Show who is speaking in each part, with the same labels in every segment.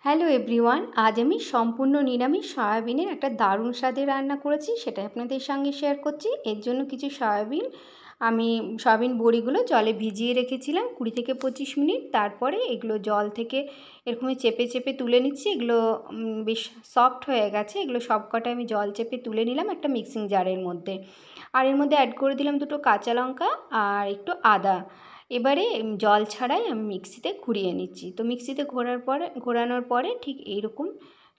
Speaker 1: Hello everyone, আজ আমি সম্পূর্ণ নিরামিষ সয়াবিনের একটা দারুণ স্বাদের রান্না করেছি, সেটা আপনাদের সঙ্গে শেয়ার করছি। এর জন্য কিছু সয়াবিন বড়িগুলো জলে ভিজিয়ে রেখেছিলাম 20 থেকে 25 মিনিট। তারপরে এগুলো জল থেকে এরকমই চেপে চেপে তুলে নিচ্ছি। এগুলো বেশ সফট হয়ে গেছে। এগুলো সবকটা আমি জল চেপে তুলে নিলাম একটা মিক্সিং জারের মধ্যে। আর এর মধ্যে অ্যাড করে দিলাম 2টো কাঁচা লঙ্কা আর একটু আদা। এবারে জল ছাড়াই আমি মিক্সিতে ঘুরিয়ে নিচ্ছি। তো মিক্সিতে ঘোরানোর পরে ঠিক এইরকম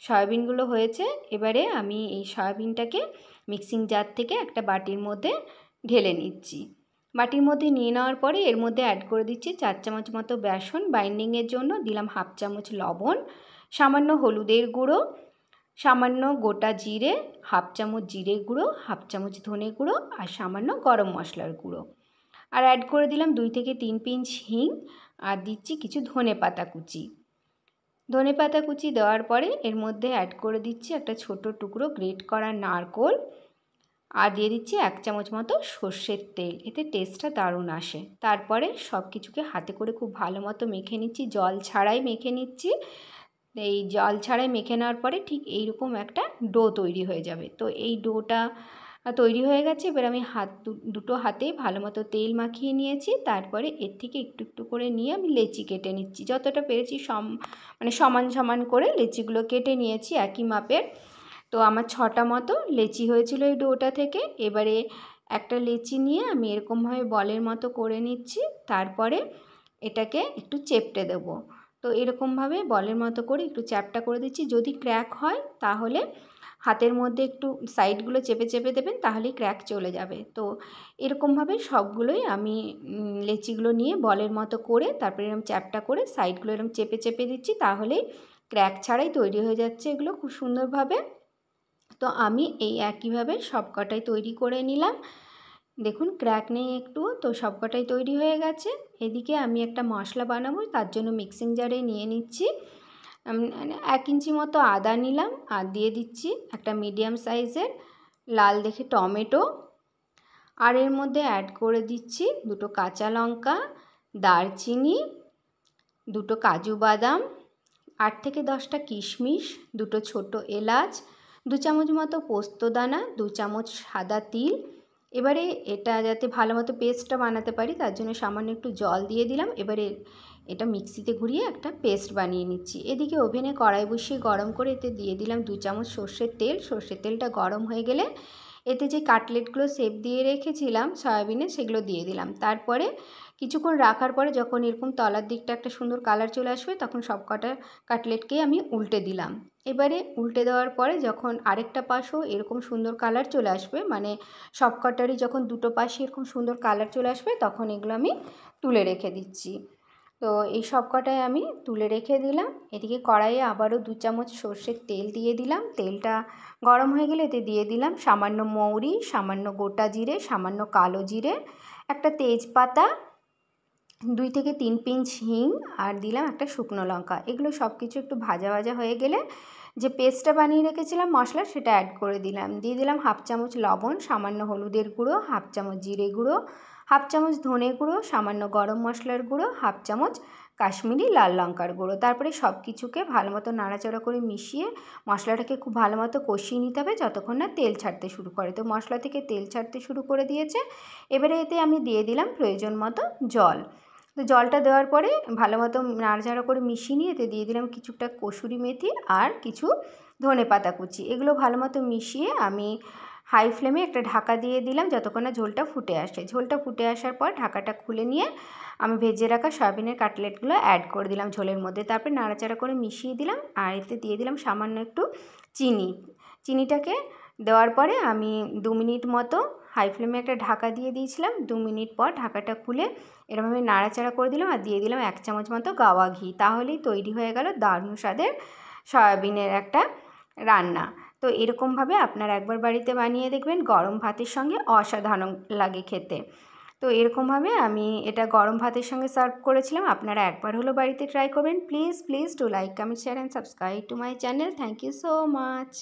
Speaker 1: সয়াবিনগুলো হয়েছে। এবারে আমি এই সয়াবিনটাকে মিক্সিং জার থেকে একটা বাটির মধ্যে ঢেলে নিচ্ছি। বাটির মধ্যে নিয়ে নেওয়ার পরে এর মধ্যে অ্যাড করে দিচ্ছি 4 চামচ মতো বেসন বাইন্ডিংয়ের জন্য, দিলাম 1/2 চামচ লবণ, সামান্য হলুদের গুঁড়ো, সামান্য গোটা জিরে, 1/2 চামচ জিরে গুঁড়ো, 1/2 চামচ ধনে গুঁড়ো আর সামান্য গরম মশলার গুঁড়ো। আর অ্যাড করে দিলাম 2 থেকে 3 পিঞ্চ হিং আর দিচ্ছি কিছু ধনেপাতা কুচি। ধনেপাতা কুচি দেওয়ার পরে এর মধ্যে অ্যাড করে দিচ্ছি একটা ছোট টুকরো গ্রেট করা নারকেল আর দিয়ে দিচ্ছি 1 চামচ মতো সর্ষের তেল। এতে টেস্টটা দারুণ আসে। তারপরে সব কিছুকে হাতে করে খুব ভালো মতো মেখে নিচ্ছি, জল ছাড়াই মেখে নিচ্ছি। এই জল ছাড়াই মেখে নেওয়ার পরে ঠিক এইরকম একটা ডো তৈরি হয়ে যাবে। তো এই ডোটা তৈরি হয়ে গেছে। এবার আমি দুটো হাতে ভালো মতো তেল মাখিয়ে নিয়েছি। তারপরে এর থেকে একটু একটু করে নিয়ে আমি লেচি কেটে নিচ্ছি। যতটা পেরেছি সমান সমান করে লেচিগুলো কেটে নিয়েছি একই মাপের। তো আমার 6টা মতো লেচি হয়েছিল এই ডোটা থেকে। এবারে একটা লেচি নিয়ে আমি এরকমভাবে বলের মতো করে নিচ্ছি। তারপরে এটাকে একটু চেপটে দেবো। তো এরকমভাবে বলের মতো করে একটু চ্যাপটা করে দিচ্ছি। যদি ক্র্যাক হয় তাহলে হাতের মধ্যে একটু সাইডগুলো চেপে চেপে দেবেন, তাহলেই ক্র্যাক চলে যাবে। তো এরকমভাবে সবগুলোই আমি লেচিগুলো নিয়ে বলের মতো করে তারপরে এরকম চ্যাপটা করে সাইডগুলো এরকম চেপে চেপে দিচ্ছি, তাহলেই ক্র্যাক ছাড়াই তৈরি হয়ে যাচ্ছে এগুলো খুব সুন্দরভাবে। তো আমি এই একইভাবে সবকটাই তৈরি করে নিলাম। দেখুন ক্র্যাক নেই একটু। তো সবকটাই তৈরি হয়ে গেছে। এদিকে আমি একটা মশলা বানাবো, তার জন্য মিক্সিং জারে নিয়ে নিচ্ছি 1 ইঞ্চি মতো আদা নিলাম আর দিয়ে দিচ্ছি একটা মিডিয়াম সাইজের লাল দেখে টমেটো। আর এর মধ্যে অ্যাড করে দিচ্ছি 2টো কাঁচা লঙ্কা, দারচিনি, 2টো কাজু বাদাম, 8 থেকে 10টা কিশমিশ, 2টো ছোট এলাচ, 2 চামচ মতো পোস্তদানা, 2 চামচ সাদা তিল। এবারে এটা যাতে ভালো মতো পেস্টটা বানাতে পারি তার জন্য সামান্য একটু জল দিয়ে দিলাম। এবারে এটা মিক্সিতে ঘুরিয়ে একটা পেস্ট বানিয়ে নিচ্ছি। এদিকে ওভেনে কড়াই বসিয়ে গরম করে এতে দিয়ে দিলাম 2 চামচ সর্ষের তেল। সর্ষের তেলটা গরম হয়ে গেলে এতে যে কাটলেটগুলো শেপ দিয়ে রেখেছিলাম সয়াবিনে সেগুলো দিয়ে দিলাম। তারপরে কিছুক্ষণ রাখার পরে যখন এরকম তলার দিকটা একটা সুন্দর কালার চলে আসবে তখন সব কটা কাটলেটকেই আমি উল্টে দিলাম। এবারে উল্টে দেওয়ার পরে যখন আরেকটা পাশও এরকম সুন্দর কালার চলে আসবে, মানে সব কটারই যখন দুটো পাশে এরকম সুন্দর কালার চলে আসবে তখন এগুলো আমি তুলে রেখে দিচ্ছি। তো এই সব কটাই আমি তুলে রেখে দিলাম। এদিকে কড়াইয়ে আবারও 2 চামচ সর্ষের তেল দিয়ে দিলাম। তেলটা গরম হয়ে গেলে এতে দিয়ে দিলাম সামান্য মৌরি, সামান্য গোটা জিরে, সামান্য কালো জিরে, একটা তেজপাতা, 2 থেকে 3 পিঞ্চ হিং আর দিলাম একটা শুকনো লঙ্কা। এগুলো সব কিছু একটু ভাজা ভাজা হয়ে গেলে যে পেস্টটা বানিয়ে রেখেছিলাম মশলা সেটা অ্যাড করে দিলাম। দিয়ে দিলাম 1/2 চামচ লবণ, সামান্য হলুদের গুঁড়ো, 1/2 চামচ জিরে গুঁড়ো, 1/2 চামচ ধনে গুঁড়ো, সামান্য গরম মশলার গুঁড়ো, 1/2 চামচ কাশ্মীরি লাল লঙ্কার গুঁড়ো। তারপরে সব কিছুকে ভালো মতো নাড়াচাড়া করে মিশিয়ে মশলাটাকে খুব ভালো মতো কষিয়ে নিতে হবে যতক্ষণ না তেল ছাড়তে শুরু করে। তো মশলা থেকে তেল ছাড়তে শুরু করে দিয়েছে। এবারে এতে আমি দিয়ে দিলাম প্রয়োজন মতো জল। তো জলটা দেওয়ার পরে ভালো মতো নাড়াচাড়া করে মিশিয়ে নিয়ে এতে দিয়ে দিলাম কিছুটা কসুরি মেথি আর কিছু ধনেপাতা কুচি। এগুলো ভালো মতো মিশিয়ে আমি হাই ফ্লেমে একটা ঢাকা দিয়ে দিলাম যতক্ষণ না ঝোলটা ফুটে আসে। ঝোলটা ফুটে আসার পর ঢাকাটা খুলে নিয়ে আমি ভেজে রাখা সয়াবিনের কাটলেটগুলো অ্যাড করে দিলাম ঝোলের মধ্যে। তারপরে নাড়াচাড়া করে মিশিয়ে দিলাম আর এতে দিয়ে দিলাম সামান্য একটু চিনি। চিনিটাকে দেওয়ার পরে আমি 2 মিনিট মতো হাই ফ্লেমে একটা ঢাকা দিয়ে দিয়েছিলাম। 2 মিনিট পর ঢাকাটা খুলে এরকমভাবে নাড়াচাড়া করে দিলাম আর দিয়ে দিলাম 1 চামচ মতো গাওয়া ঘি। তাহলেই তৈরি হয়ে গেল দারুণ স্বাদের সয়াবিনের একটা রান্না। তো এরকমভাবে আপনারা একবার বাড়িতে বানিয়ে দেখবেন, গরম ভাতের সঙ্গে অসাধারণ লাগে খেতে। তো এরকমভাবে আমি এটা গরম ভাতের সঙ্গে সার্ভ করেছিলাম। আপনারা একবার হলো বাড়িতে ট্রাই করবেন। Please do like, comment, share and subscribe to my channel. Thank you so much.